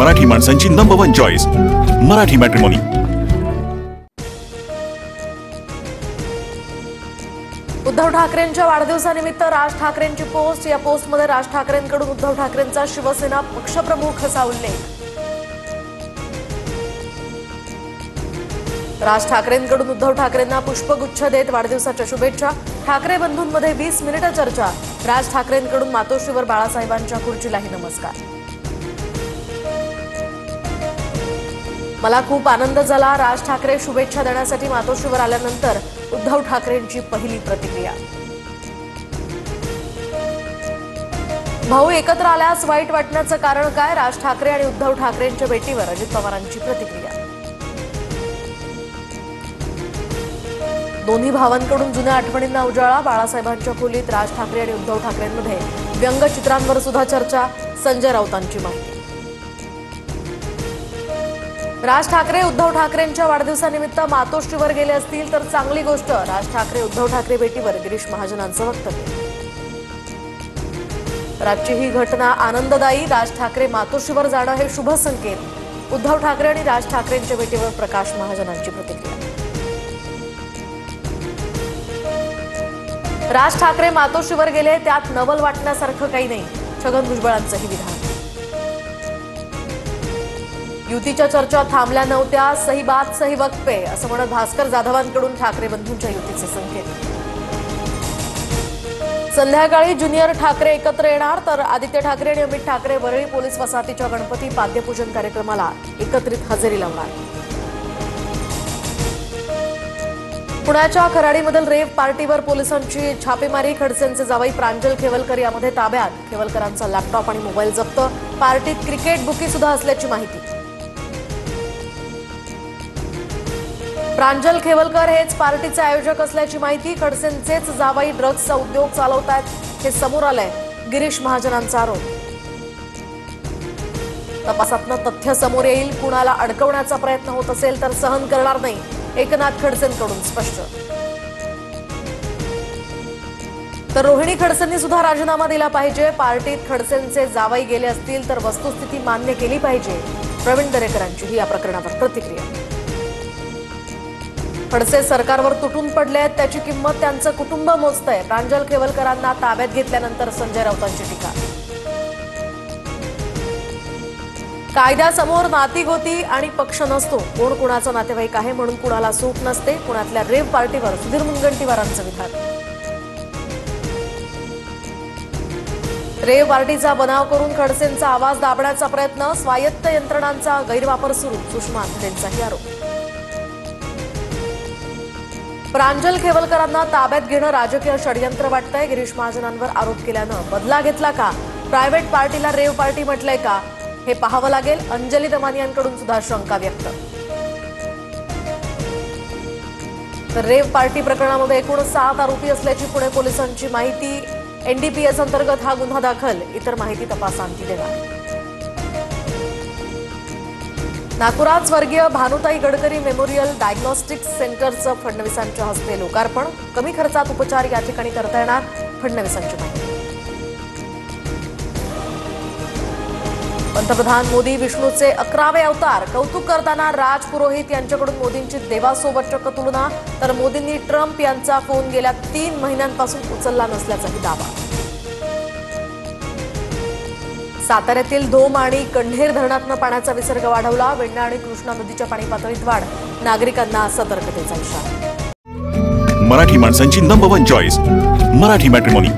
मराठी माणसांची number 1 choice Marathi matrimony. Uddhav ठाकरेंच्या वाढदिवसानिमित्त राज ठाकरेंची पोस्ट। या पोस्टमध्ये राज ठाकरेंकडून उद्धव ठाकरेंचा शिवसेना पक्षप्रमुख असा उल्लेख। राज ठाकरेंकडून उद्धव ठाकरेंना पुष्पगुच्छ देत वाढदिवसाच्या शुभेच्छा। ठाकरे बंधूंमध्ये 20 मिनिटं चर्चा। राज ठाकरेंकडून मातोश्रीवर बाळासाहेबांच्या खुर्चीलाही नमस्कार। मला खूप आनंद झाला। राज ठाकरे शुभेच्छा देण्यासाठी मातोश्रीवर आल्यानंतर उद्धव ठाकरेंची पहिली प्रतिक्रिया। भाऊ एकत्र आल्यास वाईट वाटण्याचं कारण काय? राज ठाकरे आणि उद्धव ठाकरेंच्या भेटीवर अजित पवारांची प्रतिक्रिया। दोन्ही भावांकडून जुन्या आठवणींना उजाळा। बाळासाहेबांच्या खोलीत राज ठाकरे आणि उद्धव ठाकरेंमध्ये व्यंगचित्रांवर सुद्धा चर्चा। संजय राऊतांची माहिती। राज ठाकरे उद्धव ठाकरेंच्या वाढदिवसानिमित्त मातोश्रीवर गेले असतील तर चांगली गोष्ट। राज ठाकरे उद्धव ठाकरे भेटीवर गिरीश महाजनांचं वक्तव्य। राजची ही घटना आनंददायी। राज ठाकरे मातोश्रीवर जाणं हे शुभ संकेत। उद्धव ठाकरे आणि राज ठाकरेंच्या भेटीवर प्रकाश महाजनांची प्रतिक्रिया। राज ठाकरे मातोश्रीवर गेले त्यात नवल वाटण्यासारखं काही नाही। छगन भुजबळांचंही विधान। युतीच्या चर्चा थांबल्या नव्हत्या। सही बात सही वक्त पे असं म्हणत भास्कर जाधवांकडून ठाकरे बंधूंच्या युतीचे संकेत। संध्याकाळी ज्युनियर ठाकरे एकत्र येणार तर आदित्य ठाकरे आणि अमित ठाकरे वरळी पोलीस वसाहतीच्या गणपती पाद्यपूजन कार्यक्रमाला एकत्रित हजेरी लावणार। पुण्याच्या खराडीमधील रेव पार्टीवर पोलिसांची छापेमारी। खडसेंचे जावई प्रांजल खेवलकर यामध्ये ताब्यात। खेवलकरांचा लॅपटॉप आणि मोबाईल जप्त। पार्टीत क्रिकेट बुकी सुद्धा असल्याची माहिती। प्रांजल खेवलकर हेच पार्टीचे आयोजक असल्याची माहिती। खडसेंचेच जावई ड्रग्जचा उद्योग चालवतायत हे समोर आलंय। गिरीश महाजनांचा आरोप। तपासातनं तथ्य समोर येईल। कुणाला अडकवण्याचा प्रयत्न होत असेल तर सहन करणार नाही। एकनाथ खडसेंकडून स्पष्ट। तर रोहिणी खडसेंनी सुद्धा राजीनामा दिला पाहिजे। पार्टीत खडसेंचे जावई गेले असतील तर वस्तुस्थिती मान्य केली पाहिजे। प्रवीण दरेकरांची या प्रकरणावर प्रतिक्रिया। खडसे सरकारवर तुटून पडले आहेत त्याची किंमत त्यांचं कुटुंब मोजतंय। प्रांजल खेवलकरांना ताब्यात घेतल्यानंतर संजय राऊतांची टीका। कायद्यासमोर नाती गोती आणि पक्ष नसतो। कोण कुणाचा नातेवाईक आहे म्हणून कुणाला सूट नसते। पुण्यातल्या रेव पार्टीवर सुधीर मुनगंटीवारांचं विधान। रेव पार्टीचा बनाव करून खडसेंचा आवाज दाबण्याचा प्रयत्न। स्वायत्त यंत्रणांचा गैरवापर सुरू। सुषमा अंधरेंचाही आरोप। प्रांजल खेवलकरांना ताब्यात घेणं राजकीय षडयंत्र वाटतंय। गिरीश महाजनांवर आरोप केल्यानं बदला घेतला का? प्रायव्हेट पार्टीला रेव पार्टी म्हटलंय का? हे पाहावं लागेल। अंजली दमानियांकडून सुद्धा शंका व्यक्त। तर रेव पार्टी प्रकरणामध्ये एकूण 7 आरोपी असल्याची पुणे पोलिसांची माहिती। एनडीपीएस अंतर्गत हा गुन्हा दाखल। इतर माहिती तपासांती देणार। नागपुरात स्वर्गीय भानुताई गडकरी मेमोरियल डायग्नोस्टिक्स सेंटरचं फडणवीसांच्या हस्ते लोकार्पण। कमी खर्चात उपचार या ठिकाणी करता येणार। फडणवीसांची माहिती। पंतप्रधान मोदी विष्णूचे 11वे अवतार। कौतुक करताना राज पुरोहित यांच्याकडून मोदींची देवासोबत चक्क तुलना। तर मोदींनी ट्रम्प यांचा फोन गेल्या 3 महिन्यांपासून उचलला नसल्याचाही दावा। साताऱ्यातील धोम आणि कंढेर धरणातनं पाण्याचा विसर्ग वाढवला। वेण्णा आणि कृष्णा नदीच्या पाणी पातळीत वाढ। नागरिकांना सतर्कतेचा इशारा। मराठी माणसांची नंबर 1 चॉईस मराठी मॅट्रिमोनी।